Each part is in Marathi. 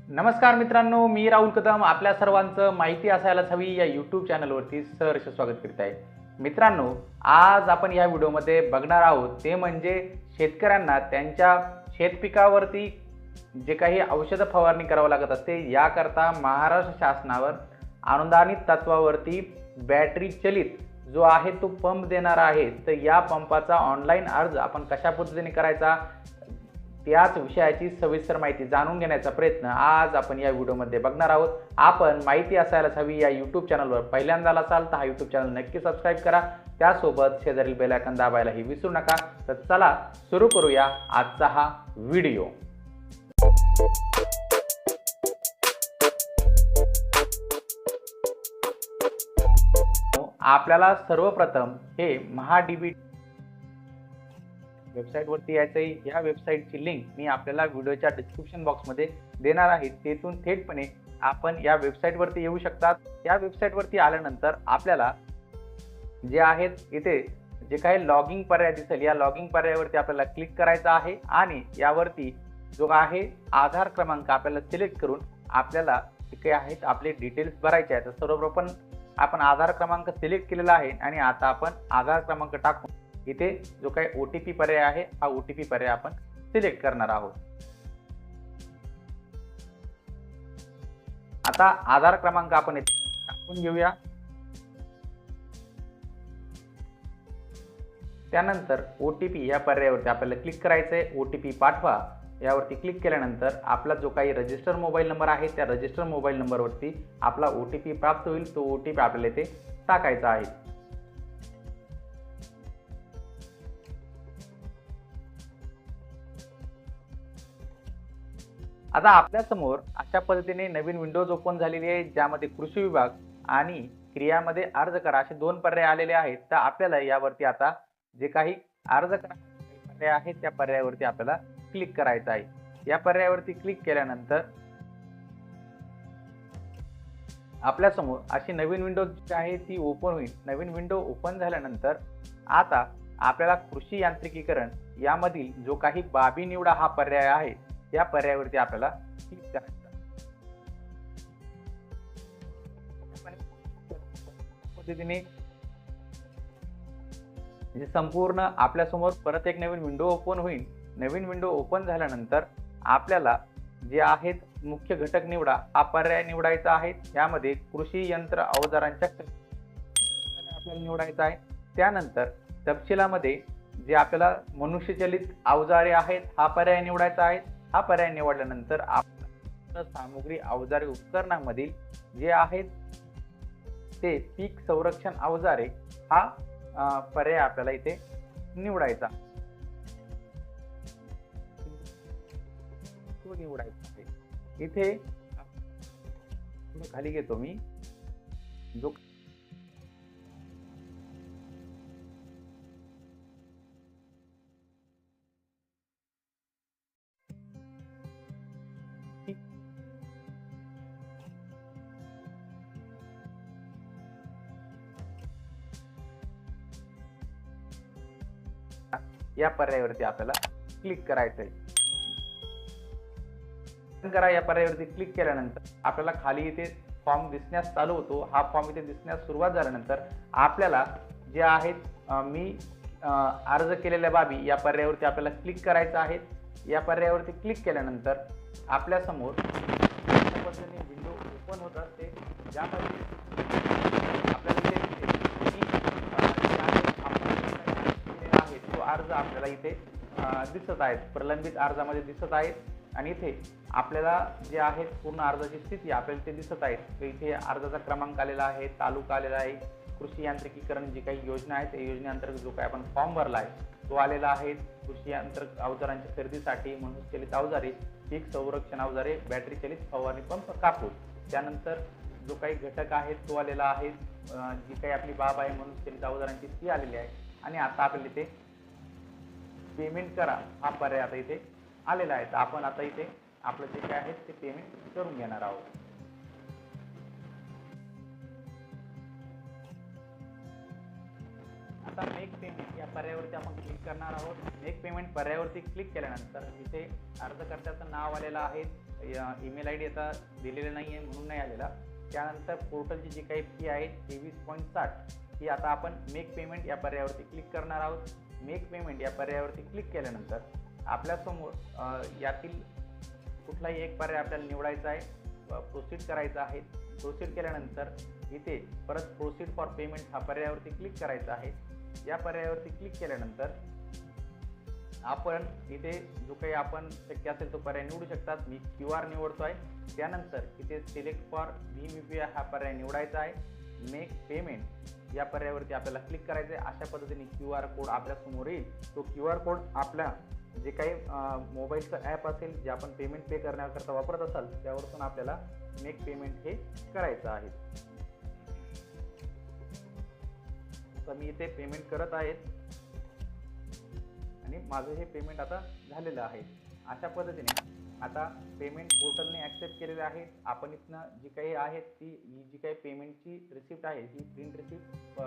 नमस्कार मित्रांनो, मी राहुल कदम आपल्या सर्वांचं माहिती असायलाच हवी या यूट्यूब चॅनलवरती सहर्ष स्वागत करीत आहे. मित्रांनो, आज आपण या व्हिडिओमध्ये बघणार आहोत ते म्हणजे शेतकऱ्यांना त्यांच्या शेतपिकावरती जे काही औषध फवारणी करावं लागत असते याकरता महाराष्ट्र शासनावर अनुदानित तत्वावरती बॅटरी चलित जो आहे तो पंप देणार आहे. तर या पंपाचा ऑनलाईन अर्ज आपण कशा पद्धतीने करायचा त्याच विषयाची सविस्तर माहिती जाणून घेण्याचा प्रयत्न आज आपण या व्हिडिओमध्ये बघणार आहोत. आपण माहिती असायलाच हवी या यूट्यूब चॅनलवर पहिल्यांदा असाल तर हा यूट्यूब चॅनल नक्की सबस्क्राईब करा. त्यासोबत शेजारील बेल आयकॉन दाबायलाही विसरू नका. तर चला सुरू करूया आजचा हा व्हिडिओ. आपल्याला सर्वप्रथम हे महाडीबी वेबसाईटवरती यायचं आहे. या वेबसाईटची लिंक मी आपल्याला व्हिडिओच्या डिस्क्रिप्शन बॉक्समध्ये देणार आहे. तेथून थेटपणे आपण या वेबसाईटवरती येऊ शकतात. या वेबसाईटवरती आल्यानंतर आपल्याला जे आहेत इथे जे काही लॉगिंग पर्याय दिसेल या लॉगिंग पर्यायावरती आपल्याला क्लिक करायचं आहे आणि यावरती जो आहे आधार क्रमांक आपल्याला सिलेक्ट करून आपल्याला जे काही आहेत आपले डिटेल्स भरायचे आहेत. तर सर्वप्रथम आपण आधार क्रमांक सिलेक्ट केलेला आहे आणि आता आपण आधार क्रमांक टाकून इथे जो काही OTP पर्याय आहे हा OTP पर्याय आपण सिलेक्ट करणार आहोत. आता आधार क्रमांक आपण इथे टाकून घेऊया. त्यानंतर OTP या पर्यायावरती आपल्याला क्लिक करायचं आहे. OTP पाठवा यावरती क्लिक केल्यानंतर आपला जो काही रजिस्टर मोबाईल नंबर आहे त्या रजिस्टर मोबाईल नंबरवरती आपला OTP प्राप्त होईल. तो OTP आपल्याला इथे टाकायचा आहे. आता आपल्या समोर अशा पद्धतीने नवीन विंडोज ओपन झालेली आहे ज्यामध्ये कृषी विभाग आणि क्रियामध्ये अर्ज करा असे दोन पर्याय आलेले आहेत. तर आपल्याला यावरती आता जे काही अर्ज करा पर्याय आहे त्या पर्यायावरती आपल्याला क्लिक करायचं आहे. या पर्यायावरती क्लिक केल्यानंतर आपल्या समोर अशी नवीन विंडो जी आहे ती ओपन होईल. नवीन विंडो ओपन झाल्यानंतर आता आपल्याला कृषी यांत्रिकीकरण यामधील जो काही बाबी निवडा हा पर्याय आहे या पर्यायावरती आपल्याला क्लिक करायचं. पद्धतीने संपूर्ण आपल्या समोर परत एक नवीन विंडो ओपन होईल. नवीन विंडो ओपन झाल्यानंतर आपल्याला जे आहेत मुख्य घटक निवडा हा पर्याय निवडायचा आहे. यामध्ये कृषी यंत्र अवजारांच्या आपल्याला निवडायचा आहे. त्यानंतर तपशिलामध्ये जे आपल्याला मनुष्यचलित अवजारे आहेत हा पर्याय निवडायचा आहे. हा पर्याय निवडल्यानंतर आपल्याला सामुग्री अवजारे उपकरणामधील जे आहेत ते पीक संरक्षण अवजारे हा पर्याय आपल्याला इथे निवडायचा आहे. इथे खाली घेतो मी जो या पर्यायावरती आपल्याला क्लिक करायचं आहे. या पर्यायावरती क्लिक केल्यानंतर आपल्याला खाली इथे फॉर्म दिसण्यास चालू होतो. हा फॉर्म इथे दिसण्यास सुरुवात झाल्यानंतर आपल्याला जे आहेत मी अर्ज केलेल्या बाबी या पर्यायावरती आपल्याला क्लिक करायचं आहे. या पर्यायावरती क्लिक केल्यानंतर आपल्या समोर विंडो ओपन होत असते ज्यामध्ये आपल्याला तो अर्ज आपल्याला इथे दिसत आहेत. प्रलंबित अर्जामध्ये दिसत आहेत आणि इथे आपल्याला जे आहेत पूर्ण अर्जाची स्थिती आपल्याला इथे दिसत आहेत. तर इथे अर्जाचा क्रमांक आलेला आहे, तालुका आलेला आहे, कृषी यांत्रिकीकरण जी काही योजना आहे त्या योजनेअंतर्गत जो काही आपण फॉर्म भरला आहे तो आलेला आहे. कृषी यंत्र अवजारांच्या खरेदीसाठी मनुष्यचलित अवजारे, पीक संरक्षण अवजारे, बॅटरी चलित फवारणी पंप, कापूस. त्यानंतर जो काही घटक आहे तो आलेला आहे. जी काही आपली बाब आहे मनुष्यचलित अवजारांची ती आलेली आहे. आणि आता आपल्याला इथे पेमेंट करा हा पर्याय आता इथे आलेला आहे. तर आपण आता इथे आपलं जे काय आहे ते पेमेंट करून घेणार आहोत. आता मेक पेमेंट या पर्यायावरती आपण क्लिक करणार आहोत. मेक पेमेंट पर्यायावरती क्लिक केल्यानंतर इथे अर्जकर्त्याचं नाव आलेलं आहे, ईमेल आय डी आता दिलेला नाही आहे म्हणून नाही आलेला. त्यानंतर पोर्टलची जी काही फी आहे 23.60 ही आता आपण मेक पेमेंट या पर्यायावरती क्लिक करणार आहोत. मेक पेमेंट या पर्यायावरती क्लिक केल्यानंतर आपल्यासमोर यातील कुठलाही एक पर्याय आपल्याला निवडायचा आहे, प्रोसीड करायचा आहे. प्रोसीड केल्यानंतर इथे परत प्रोसीड फॉर पेमेंट हा पर्यायावरती क्लिक करायचा आहे. या पर्यायावरती क्लिक केल्यानंतर आपण इथे जो काही आपण शक्य असेल तो पर्याय निवडू शकतात. मी QR निवडतो आहे. त्यानंतर इथे सिलेक्ट फॉर भीम UPI हा पर्याय निवडायचा आहे. मेक पेमेंट या पर्यायावरती आपल्याला क्लिक करायचं आहे. अशा पद्धतीने QR कोड आपल्यासमोर येईल. तो QR कोड आपल्या जे काही मोबाईलचं ॲप असेल जे आपण पेमेंट पे करण्याकरता वापरत असाल त्यावरून आपल्याला मेक पेमेंट हे करायचं आहे. तर मी इथे पेमेंट करत आहे आणि माझं हे पेमेंट आता झालेलं आहे. अशा पद्धतीने आता पेमेंट पोर्टलने ॲक्सेप्ट केलेले आहे. आपण इथनं जी काही आहे ही जी काही पेमेंटची रिसिप्ट आहे ही प्रिंट रिसिप्ट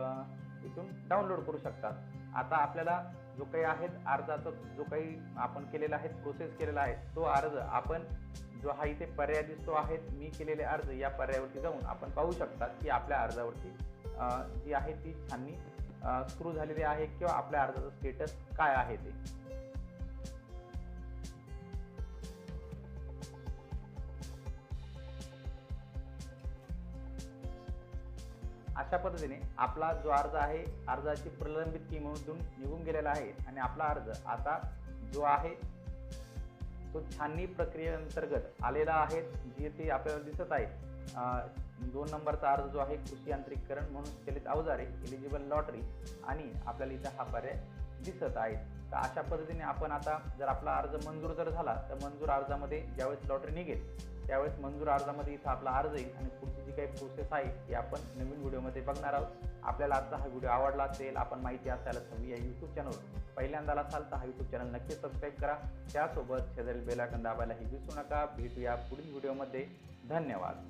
इथून डाउनलोड करू शकतात. आता आपल्याला जो काही आहे अर्जाचा जो काही आपण केलेला आहे प्रोसेस केलेला आहे तो अर्ज आपण जो हा इथे पर्याय दिसतो आहे मी केलेले अर्ज या पर्यायावरती जाऊन आपण पाहू शकतात की आपल्या अर्जावरती जी आहे ती छाननी सुरू झालेली आहे किंवा आपल्या अर्जाचं स्टेटस काय आहे ते. अशा पद्धतीने आपला जो अर्ज आहे अर्जाची प्रलंबित किंमतून निघून गेलेला आहे आणि आपला अर्ज आता जो आहे तो छाननी प्रक्रियेअंतर्गत आलेला आहे. जे ते आपल्याला दिसत आहे 2 नंबरचा अर्ज जो आहे कृषी यांत्रिकीकरण म्हणून चलित अवजारे एलिजिबल लॉटरी आणि आपल्याला इथं हा पर्याय दिसत आहे. तर अशा पद्धतीने आपण आता जर आपला अर्ज मंजूर जर झाला तर मंजूर अर्जामध्ये ज्यावेळेस लॉटरी निघेल त्यावेळेस मंजूर अर्जामध्ये इथं आपला अर्ज येईल आणि पुढची जी काही प्रोसेस आहे ती आपण नवीन व्हिडिओमध्ये बघणार आहोत. आपल्याला आजचा हा व्हिडिओ आवडला असेल आपण माहिती असायलाच हवी या यूट्यूब चॅनलवर पहिल्यांदा असाल तर हा यूट्यूब चॅनल नक्की सबस्क्राईब करा. त्यासोबत शेजारील बेल आयकॉन दाबायलाही विसरू नका. भेटूया पुढील व्हिडिओमध्ये. धन्यवाद.